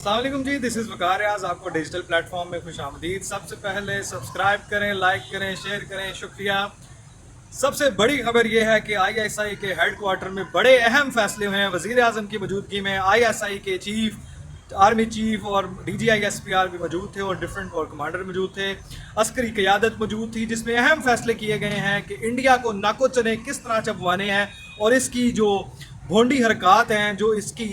अस्सलाम वालेकुम जी, this is वकार रियाज। आपको डिजिटल प्लेटफॉर्म में खुश आमदीद। सबसे पहले सब्सक्राइब करें, लाइक करें, शेयर करें, शुक्रिया। सबसे बड़ी खबर यह है कि आईएसआई के हेड क्वार्टर में बड़े अहम फैसले हुए हैं। वज़ीर आज़म की मौजूदगी में आईएसआई के चीफ, आर्मी चीफ और DGI SPR भी मौजूद थे और डिफरेंट और कमांडर मौजूद थे। अस्करी क़यादत मौजूद थी जिसमें अहम फैसले किए गए हैं कि इंडिया को नाको चने किस तरह चबवाने हैं और इसकी जो भोंडी हरकत हैं, जो इसकी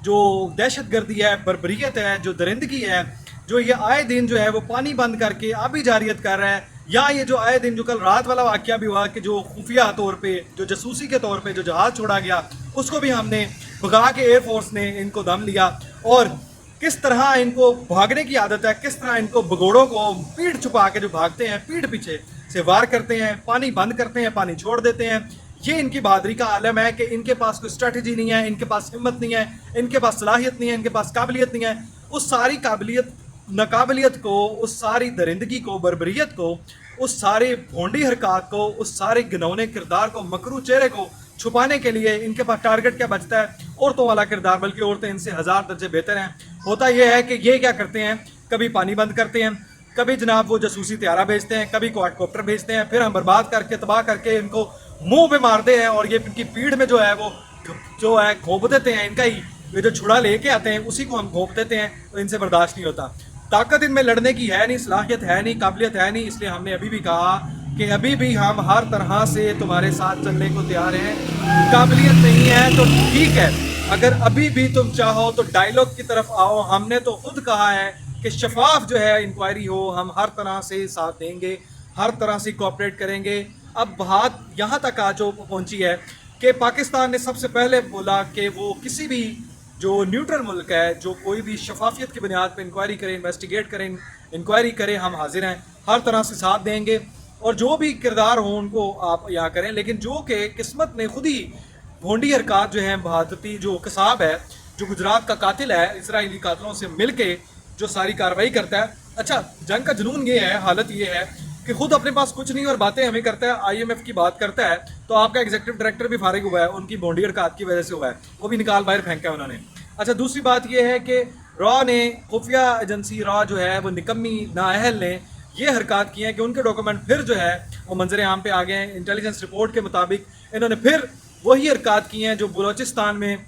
जो दहशत गर्दी है, बर्बरियत है, जो दरिंदगी है, जो ये आए दिन जो है वो पानी बंद करके अभी जारियत कर रहा है, या ये जो आए दिन जो कल रात वाला वाक़या भी हुआ कि जो खुफिया तौर पे जो जासूसी के तौर पे जो जहाज़ छोड़ा गया उसको भी हमने भगा के एयरफोर्स ने इनको दम लिया। और किस तरह इनको भागने की आदत है, किस तरह इनको भगोड़ों को पीठ छुपा के जो भागते हैं, पीठ पीछे से वार करते हैं, पानी बंद करते हैं, पानी छोड़ देते हैं। ये इनकी बहादुरी का आलम है कि इनके पास कोई स्ट्रेटजी नहीं है, इनके पास हिम्मत नहीं है, इनके पास सलाहियत नहीं है, इनके पास काबिलियत नहीं है। उस सारी काबिलियत, नाकाबिलियत को, उस सारी दरिंदगी को, बर्बरियत को, उस सारे भोंडी हरकत को, उस सारे घिनौने किरदार को, मकरू चेहरे को छुपाने के लिए इनके पास टारगेट क्या बचता है? औरतों वाला किरदार, बल्कि औरतें इनसे 1000 दर्जे बेहतर हैं। होता यह है कि ये क्या करते हैं, कभी पानी बंद करते हैं, कभी जनाब वो जासूसी त्यारा भेजते हैं, कभी क्वाडकॉप्टर भेजते हैं, फिर हम बर्बाद करके तबाह करके इनको मुंह पे मारते हैं और ये इनकी पीठ में जो है वो जो है घोंप देते हैं। इनका ही ये जो छुड़ा लेके आते हैं उसी को हम घोंप देते हैं, तो इनसे बर्दाश्त नहीं होता। ताकत इनमें लड़ने की है नहीं, सलाहियत है नहीं, काबिलियत है नहीं। इसलिए हमने अभी भी कहा कि अभी भी हम हर तरह से तुम्हारे साथ चलने को तैयार हैं। काबिलियत नहीं है तो ठीक है, अगर अभी भी तुम चाहो तो डायलॉग की तरफ आओ। हमने तो खुद कहा है कि शफाफ जो है इंक्वायरी हो, हम हर तरह से साथ देंगे, हर तरह से कोऑपरेट करेंगे। अब बात यहाँ तक आ जो पहुँची है कि पाकिस्तान ने सबसे पहले बोला कि वो किसी भी जो न्यूट्रल मुल्क है, जो कोई भी शफाफियत की बुनियाद पर इंक्वायरी करे, इन्वेस्टिगेट करें, इंक्वायरी करे, हम हाजिर हैं, हर तरह से साथ देंगे और जो भी किरदार हो उनको आप यहाँ करें। लेकिन जो कि किस्मत ने खुद ही भोंडी हरकत जो है, बहादुरी जो कसाब है, जो गुजरात का कातिल है, इसराइली कातिलों से मिल के जो सारी कार्रवाई करता है। अच्छा, जंग का जुनून ये है, हालत ये है कि खुद अपने पास कुछ नहीं और बातें हमें करता है, IMF की बात करता है तो आपका एग्जीक्यूटिव डायरेक्टर भी फारिग हुआ है, उनकी भोंडी हरकत की वजह से हुआ है, वो भी निकाल बाहर फेंका है उन्होंने। अच्छा, दूसरी बात ये है कि रॉ ने, खुफिया एजेंसी रॉ जो है वो निकम्मी नाअहल ने ये हरकत की है कि उनके डॉक्यूमेंट फिर जो है वो मंजर आम पे आ गए हैं। इंटेलिजेंस रिपोर्ट के मुताबिक इन्होंने फिर वही हरकत की हैं जो बलोचिस्तान में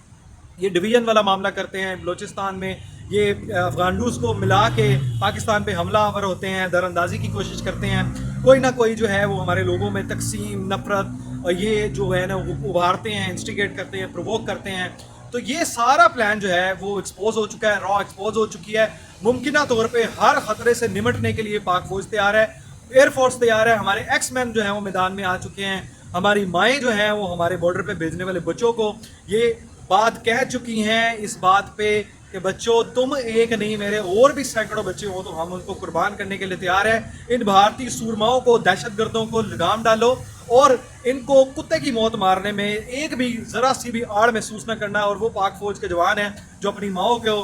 ये डिवीज़न वाला मामला करते हैं। बलोचिस्तान में ये अफगानडूस को मिला के पाकिस्तान पे हमलावर होते हैं, दरअंदाजी की कोशिश करते हैं, कोई ना कोई जो है वो हमारे लोगों में तकसीम, नफरत और ये जो है ना वो उभारते हैं, इंस्टिगेट करते हैं, प्रोवोक करते हैं। तो ये सारा प्लान जो है वो एक्सपोज हो चुका है, रॉ एक्सपोज हो चुकी है। मुमकिन तौर पे हर खतरे से निमटने के लिए पाक फौज तैयार है, एयरफोर्स तैयार है, हमारे एक्समैन जो हैं वो मैदान में आ चुके हैं, हमारी माएँ जो हैं वो हमारे बॉर्डर पे भेजने वाले बच्चों को ये बात कह चुकी हैं, इस बात पे कि बच्चों तुम एक नहीं, मेरे और भी सैकड़ों बच्चे हो तो हम उनको कुर्बान करने के लिए तैयार हैं। इन भारतीय सूरमाओं को, दहशतगर्दों को लगाम डालो और इनको कुत्ते की मौत मारने में एक भी ज़रा सी भी आड़ महसूस न करना। और वो पाक फौज के जवान हैं जो अपनी माओं को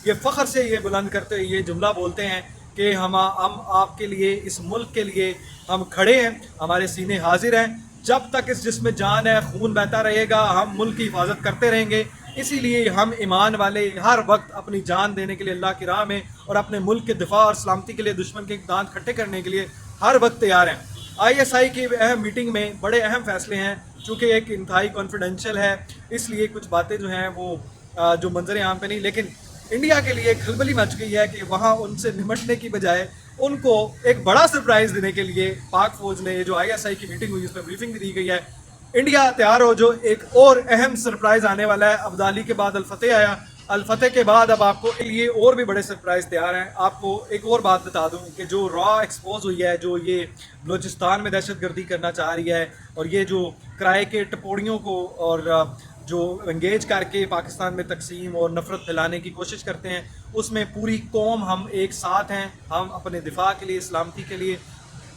ये फ़ख्र से ये बुलंद करते हुए ये जुमला बोलते हैं कि हम आपके लिए, इस मुल्क के लिए हम खड़े हैं, हमारे सीने हाजिर हैं, जब तक इस जिस्म में जान है खून बहता रहेगा, हम मुल्क की हिफाजत करते रहेंगे। इसीलिए हम ईमान वाले हर वक्त अपनी जान देने के लिए अल्लाह की राह में और अपने मुल्क के दिफा और सलामती के लिए, दुश्मन के दांत खट्टे करने के लिए हर वक्त तैयार हैं। ISI की अहम मीटिंग में बड़े अहम फैसले हैं, चूँकि एक इंतहाई कॉन्फिडेंशियल है, इसलिए कुछ बातें जो हैं वो जो मंजर आम पे नहीं। लेकिन इंडिया के लिए खलबली मच गई है कि वहाँ उनसे निमटने की बजाय उनको एक बड़ा सरप्राइज़ देने के लिए पाक फौज ने, जो ISI की मीटिंग हुई उसमें ब्रीफिंग दी गई है, इंडिया तैयार हो, जो एक और अहम सरप्राइज़ आने वाला है। अब्दाली के बाद अल-फतेह आया, अल-फतेह के बाद अब आपको लिए और भी बड़े सरप्राइज़ तैयार हैं। आपको एक और बात बता दूं कि जो रॉ एक्सपोज हुई है, जो ये बलूचिस्तान में दहशतगर्दी करना चाह रही है और ये जो किराए के टपोड़ियों को और जो एंगेज करके पाकिस्तान में तकसीम और नफ़रत फैलाने की कोशिश करते हैं, उसमें पूरी कौम हम एक साथ हैं। हम अपने दिफा के लिए, सलामती के लिए,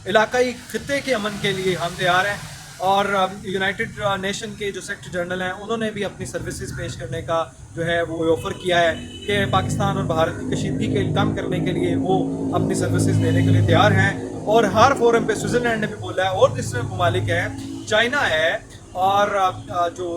इलाकाई खित्ते के अमन के लिए हम तैयार हैं। और यूनाइटेड नेशन के जो सेक्रेटरी जनरल हैं उन्होंने भी अपनी सर्विसेज पेश करने का जो है वो ऑफ़र किया है कि पाकिस्तान और भारत की कशीदगी के कम करने के लिए वो अपनी सर्विसेज देने के लिए तैयार हैं। और हर फोरम पे स्विट्ज़रलैंड ने भी बोला है और दूसरे ममालिक हैं, चाइना है और जो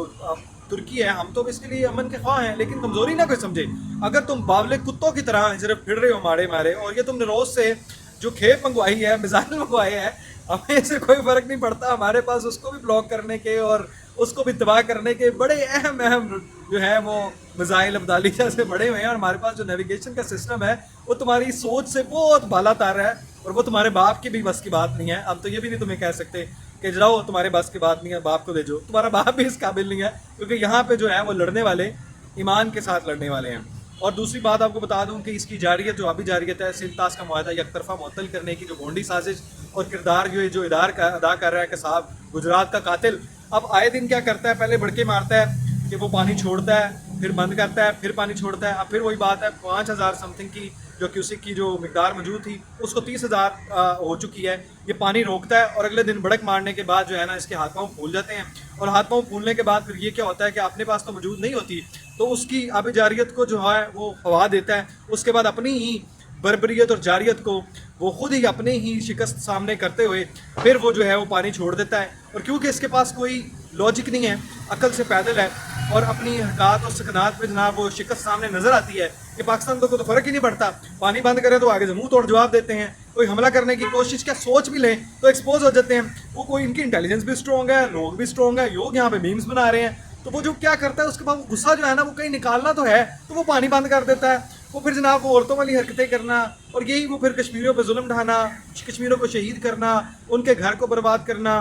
ترکی ہے, ہم تو اس کے لیے امن کے خواہ ہیں, لیکن کمزوری نہ کوئی سمجھے. اگر تم باولے کتوں کی طرح صرف پھر رہے ہو مارے مارے, اور یہ تم نے روز سے جو کھیپ منگوائی ہے, میزائل منگوائے ہیں, ہمیں اسے کوئی فرق نہیں پڑتا. ہمارے پاس اس کو بھی بلاک کرنے کے اور اس کو بھی تباہ کرنے کے بڑے اہم جو ہے وہ میزائل ابدالی جیسے بڑے ہوئے ہیں, اور ہمارے پاس جو نیویگیشن کا سسٹم ہے وہ تمہاری سوچ سے بہت بالا تر ہے, اور وہ تمہارے باپ کی بھی بس کی بات نہیں ہے. ہم تو یہ بھی نہیں تمہیں کہہ سکتے کہ جاؤ تمہارے بس کی بات نہیں ہے, باپ کو بھیجو. تمہارا باپ بھی اس قابل نہیں ہے, کیونکہ یہاں پہ جو ہے وہ لڑنے والے ایمان کے ساتھ لڑنے والے ہیں. اور دوسری بات آپ کو بتا دوں کہ اس کی جاریت جو ابھی جاریت ہے, سندھ طاس کا معاہدہ یک طرفہ معطل کرنے کی جو گھونڈی سازش اور کردار جو ادا کر رہا ہے کہ صاحب گجرات کا قاتل اب آئے دن کیا کرتا ہے, پہلے بڑکے مارتا ہے کہ وہ پانی چھوڑتا ہے, پھر بند کرتا ہے, پھر پانی چھوڑتا ہے. اب پھر وہی بات ہے 5000 سم تھنگ کی جو کیوسک کی جو مقدار موجود تھی اس کو 30,000 ہو چکی ہے. یہ پانی روکتا ہے اور اگلے دن بڑک مارنے کے بعد جو ہے نا اس کے ہاتھ پاؤں پھول جاتے ہیں, اور ہاتھ پاؤں پھولنے کے بعد پھر یہ کیا ہوتا ہے کہ اپنے پاس تو موجود نہیں ہوتی, تو اس کی آب جاریت کو جو ہے وہ ہوا دیتا ہے. اس کے بعد اپنی ہی بربریت اور جاریت کو وہ خود ہی اپنے ہی شکست سامنے کرتے ہوئے پھر وہ جو ہے وہ پانی چھوڑ دیتا ہے. اور کیونکہ اس کے پاس کوئی لاجک نہیں ہے, عقل سے پیدل ہے, اور اپنی حرکات اور سکنات میں جناب وہ شکست سامنے نظر آتی ہے کہ پاکستان کو تو فرق ہی نہیں پڑتا, پانی بند کریں تو آگے سے منہ توڑ جواب دیتے ہیں, کوئی حملہ کرنے کی کوشش کیا سوچ بھی لیں تو ایکسپوز ہو جاتے ہیں. وہ کوئی ان کی انٹیلیجنس بھی اسٹرانگ ہے, لوگ بھی اسٹرانگ ہے, لوگ یہاں پہ میمز بنا رہے ہیں, تو وہ جو کیا کرتا ہے اس کے بعد غصہ جو ہے نا وہ کہیں نکالنا تو ہے تو وہ پانی بند کر دیتا ہے. وہ پھر جناب وہ عورتوں والی حرکتیں کرنا, اور یہی وہ پھر کشمیریوں پہ ظلم ڈھانا, کشمیریوں کو شہید کرنا, ان کے گھر کو برباد کرنا,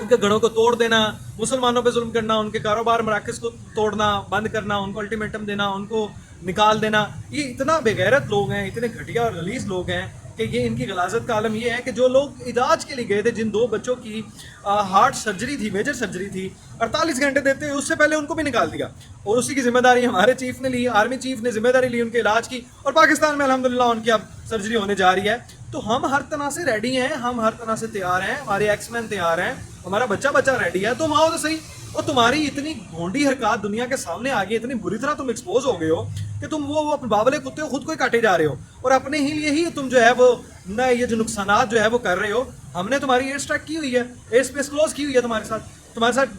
ان کے گھروں کو توڑ دینا, مسلمانوں پہ ظلم کرنا, ان کے کاروبار مراکز کو توڑنا بند کرنا, ان کو الٹیمیٹم دینا, ان کو نکال دینا. یہ اتنا بےغیرت لوگ ہیں, اتنے گھٹیا اور غلیظ لوگ ہیں کہ یہ ان کی غلاظت کا عالم یہ ہے کہ جو لوگ علاج کے لیے گئے تھے, جن 2 بچوں کی ہارٹ سرجری تھی, میجر سرجری تھی, 48 گھنٹے دیتے اس سے پہلے ان کو بھی نکال دیا, اور اسی کی ذمہ داری ہمارے چیف نے لی, آرمی چیف نے ذمہ داری لی ان کے علاج کی, اور پاکستان میں الحمدللہ ان کی اب سرجری ہونے جا رہی ہے. تو ہم ہر طرح سے ریڈی ہیں, ہم ہر طرح سے تیار ہیں, ہمارے ایکس مین تیار ہیں, ہمارا بچہ ریڈی ہے. تم آؤ تو صحیح. اور تمہاری اتنی گھونڈی حرکات دنیا کے سامنے آ گئی, اتنی بری طرح تم ایکسپوز ہو گئے ہو کہ تم وہ اپنے باولے کتے خود کو ہی کاٹے جا رہے ہو, اور اپنے ہی لیے ہی تم جو ہے وہ نہ یہ جو نقصانات جو ہے وہ کر رہے ہو. ہم نے تمہاری ایئر اسٹرائک کی ہوئی ہے, ایئر اسپیس کلوز کی ہوئی ہے تمہارے ساتھ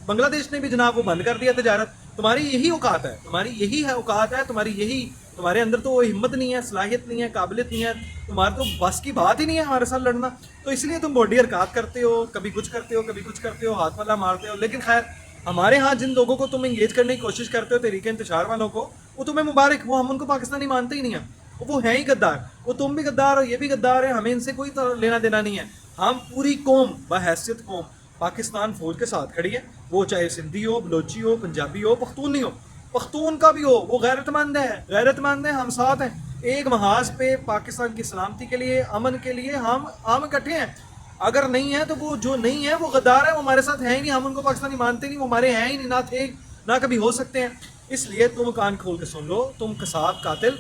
بنگلہ دیش نے بھی جناب وہ بند کر دیا تجارت. تمہاری یہی اوقات ہے, تمہارے اندر تو وہ ہمت نہیں ہے, صلاحیت نہیں ہے, قابلیت نہیں ہے, تمہارے تو بس کی بات ہی نہیں ہے ہمارے ساتھ لڑنا. تو اس لیے تم باڈی حرکات کرتے ہو, کبھی کچھ کرتے ہو, کبھی کچھ کرتے ہو, ہاتھ والا مارتے ہو. لیکن خیر ہمارے ہاں جن لوگوں کو تم انگیج کرنے کی کوشش کرتے ہو, تحریک انتشار والوں کو, وہ تمہیں مبارک, وہ ہم ان کو پاکستانی مانتے ہی نہیں ہیں, وہ ہیں ہی غدار. وہ تم بھی غدار ہو, یہ بھی غدار ہے, ہمیں ان سے کوئی لینا دینا نہیں ہے. ہم پوری قوم بحیثیت قوم پاکستان فوج کے ساتھ کھڑی ہے, وہ چاہے سندھی ہو, بلوچی ہو, پنجابی ہو, پختون نہیں ہو, پختون کا بھی ہو, وہ غیرت مند ہے, ہم ساتھ ہیں. ایک محاذ پہ پاکستان کی سلامتی کے لیے, امن کے لیے ہم اکٹھے ہیں. اگر نہیں ہے تو وہ جو نہیں ہے وہ غدار ہے, وہ ہمارے ساتھ ہے ہی نہیں, ہم ان کو پاکستانی مانتے نہیں, وہ ہمارے ہیں ہی نہیں, نہ تھے نہ کبھی ہو سکتے ہیں. اس لیے تم کان کھول کے سن لو, تم کساب قاتل.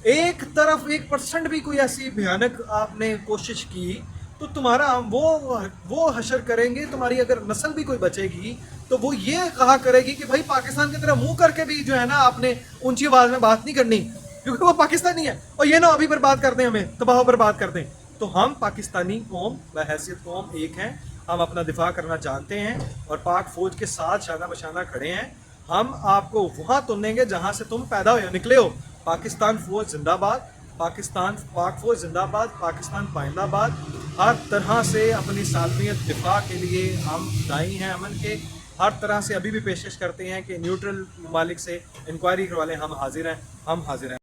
ایک طرف 1% بھی کوئی ایسی بھیانک آپ نے کوشش کی تو تمہارا وہ حشر کریں گے. تمہاری اگر نسل بھی کوئی بچے گی تو وہ یہ کہا کرے گی کہ بھائی پاکستان کی طرح منہ کر کے بھی جو ہے نا آپ نے اونچی آواز میں بات نہیں کرنی, کیونکہ وہ پاکستانی ہے, اور یہ نہ ابھی پر بات کر دیں, ہمیں تباہ پر بات کر دیں. تو ہم پاکستانی قوم بحیثیت قوم ایک ہیں, ہم اپنا دفاع کرنا جانتے ہیں, اور پاک فوج کے ساتھ شانہ بشانہ کھڑے ہیں. ہم آپ کو وہاں تنیں گے جہاں سے تم پیدا ہوئے نکلے ہو. پاکستان فوج زندہ باد, پاک فوج زندہ باد, پاکستان پائندہ آباد. ہر طرح سے اپنی سالمیت دفاع کے لیے ہم دائی ہیں امن کے, ہر طرح سے ابھی بھی پیشکش کرتے ہیں کہ نیوٹرل ممالک سے انکوائری کروا لیں, ہم حاضر ہیں.